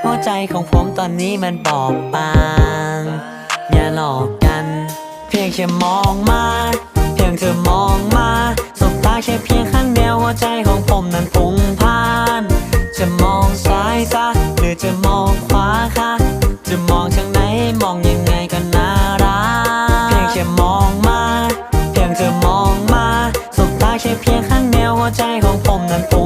หัวใจของผมตอนนี้มันบอบบางอย่าหลอกกันเพียงแค่มองมาเพียงเธอมองมาสบตาแค่เพียงครั้งเดียวหัวใจของผมนั้นพุ่งพ่านจะมองซ้ายซะหรือจะมองขวาคะจะมองทางไหนมองยังไงก็น่ารักเพียงแค่มองมาเพียงเธอมองมาสบตาแค่เพียงครั้งเดียวหัวใจของผมนั้นพุ่ง